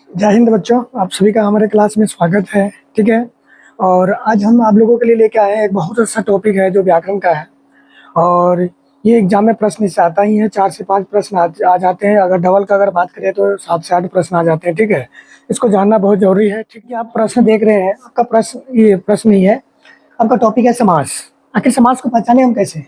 जय हिंद बच्चों, आप सभी का हमारे क्लास में स्वागत है। ठीक है। और आज हम आप लोगों के लिए लेके आए हैं एक बहुत अच्छा टॉपिक है जो व्याकरण का है। और ये एग्जाम में प्रश्न इससे आता ही है, 4 से 5 प्रश्न आ जाते हैं। अगर डबल का अगर बात करें तो 7 से 8 प्रश्न आ जाते हैं। ठीक है, इसको जानना बहुत जरूरी है। ठीक है, आप प्रश्न देख रहे हैं, आपका प्रश्न ये प्रश्न नहीं है, आपका टॉपिक है समास। आखिर समास को पहचाने हम कैसे?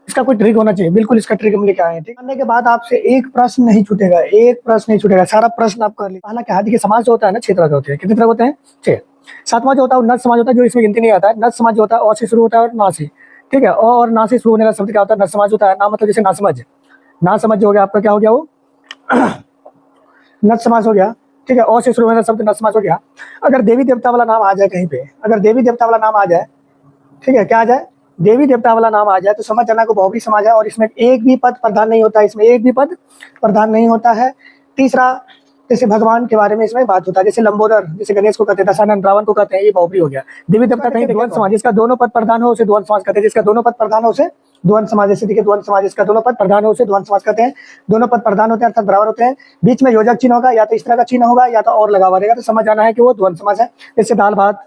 इसका कोई ट्रिक होना चाहिए, बिल्कुल इसका ट्रिक हम लेके आए हैं। ठीक करने के बाद आपसे एक प्रश्न नहीं छूटेगा, एक प्रश्न नहीं छूटेगा, सारा प्रश्न आप कर लीजिए। पहला क्या है, देखिए समाज जो होता है ना 6 तरह के होते हैं। कितने तरह होते हैं? 6। सातवां जो होता है वो नर समाज होता है, जो इसमें गिनती नहीं आता है। नर समाज जो होता है अ से शुरू होता है और ना से। ठीक है, अ और ना से शुरू होने का शब्द क्या होता है? नर समाज होता है। ना मतलब जैसे ना समझ, ना समझ जो हो गया आपका, क्या हो गया वो? नर समाज हो गया। ठीक है, अ से शुरू होने का शब्द नर समाज हो गया। अगर देवी देवता वाला नाम आ जाए कहीं पे, अगर देवी देवता वाला नाम आ जाए, ठीक है, क्या आ जाए? देवी देवता वाला नाम आ जाए तो समझ जाना को बहुव्रीहि समाज है और इसमें एक भी पद प्रधान नहीं होता है, इसमें एक भी पद प्रधान नहीं होता है। तीसरा, जैसे भगवान के बारे में इसमें बात होता है, जैसे लंबोदर, जैसे गणेश को कहते हैं, दशानन रावण को कहते हैं, ये बहुव्रीहि हो गया। देवी देवता कहीं द्वंद्व समाज, जिसका दोनों पद प्रधान हो उसे द्वंद्व समाज कहते हैं। जिसका दोनों पद प्रधान हो उसे द्वंद्व समाज। जैसे देखिए द्वंद्व समाज, जिसका दोनों पद प्रधान हो उसे द्वंद्व समाज कहते हैं। दोनों पद प्रधान होते हैं अर्थात बराबर होते हैं, बीच में योजक चिन्ह होगा, या तो इस तरह का चिन्ह होगा या तो और लगा हुआ रहेगा, तो समझ जाना है कि वो द्वंद्व समाज है। जैसे दाल भात,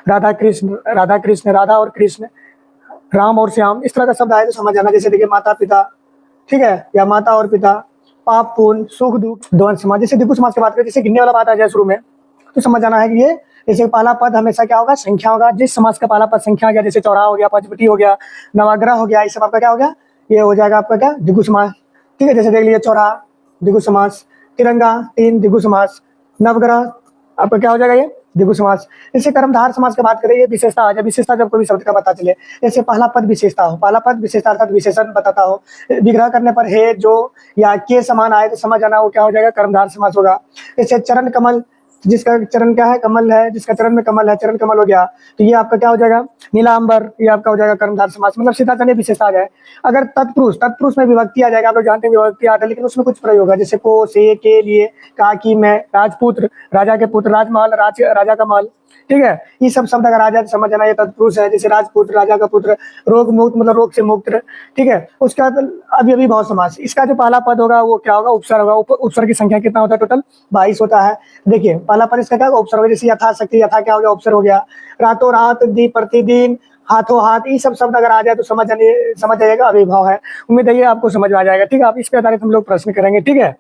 राधा कृष्ण, राधा कृष्ण, राधा और कृष्ण, राम और श्याम, इस तरह का शब्द आए तो समझ जाना। जैसे देखिए माता पिता, ठीक है, या माता और पिता, पाप पुण्य, सुख दुख, द्वंद्व समाज। जैसे दिगु समाज की बात करें, जैसे गिनने वाला बात आ जाए शुरू में, तो समझ जाना है कि ये जैसे पहला पद हमेशा क्या होगा? संख्या होगा। जिस समाज का पहला पद संख्या आ गया, जैसे चौराहा हो गया, पंचवटी हो गया, नवाग्रह हो गया, इस सब आपका क्या हो गया? ये हो जाएगा आपका क्या? दिगु समाज। ठीक है, जैसे देख लीजिए चौराहा दिगु समाज, तिरंगा 3 दिगु समाज, नवग्रह आपका क्या हो जाएगा? ये दिगु समाज। जैसे कर्मधार समाज की बात करें, ये विशेषता आ जाए, विशेषता जब कोई शब्द का पता चले, जैसे पहला पद विशेषता हो, पहला पद विशेषता अर्थात विशेषण बताता हो, विग्रह करने पर हे, जो या के समान आए तो समझ आना वो क्या हो जाएगा? कर्मधार समास होगा। जैसे चरण कमल, जिसका चरण क्या है? कमल है, जिसका चरण में कमल है, चरण कमल हो गया, तो ये आपका क्या हो जाएगा? नीलांबर, ये आपका हो जाएगा कर्मधार समास। मतलब सीधा चलिए विशेषता आ जाए। अगर तत्पुरुष, तत्पुरुष में विभक्ति आ जाएगा, आप लोग जानते हैं विभक्ति आता है, लेकिन उसमें कुछ प्रयोग है, जैसे को, से, के लिए, का, की, मैं, राजपुत्र, राजा के पुत्र, राजमहल, राजा का महल। ठीक है, ये सब शब्द अगर आ जाए तो समझ जाना ये तत्पुरुष है। जैसे राजपुत्र, राजा का पुत्र, रोग मुक्त मतलब रोग से मुक्त। ठीक है, उसका अभी अभी भाव समास, इसका जो पहला पद होगा वो क्या होगा? उपसर्ग होगा। उपसर्ग की संख्या कितना होता है? टोटल 22 होता है। देखिए पहला पद इसका क्या होगा? उपसर्ग। जैसे यथाशक्ति, यथा क्या हो गया? उपसर्ग हो गया। रातों रात, दी प्रतिदिन, हाथों हाथ, ये सब शब्द अगर आ जाए तो समझ जाइएगा अभिभाव है। उम्मीद है ये आपको समझ में आ जाएगा। ठीक है, आप इस पे आधारित हम लोग प्रश्न करेंगे। ठीक है।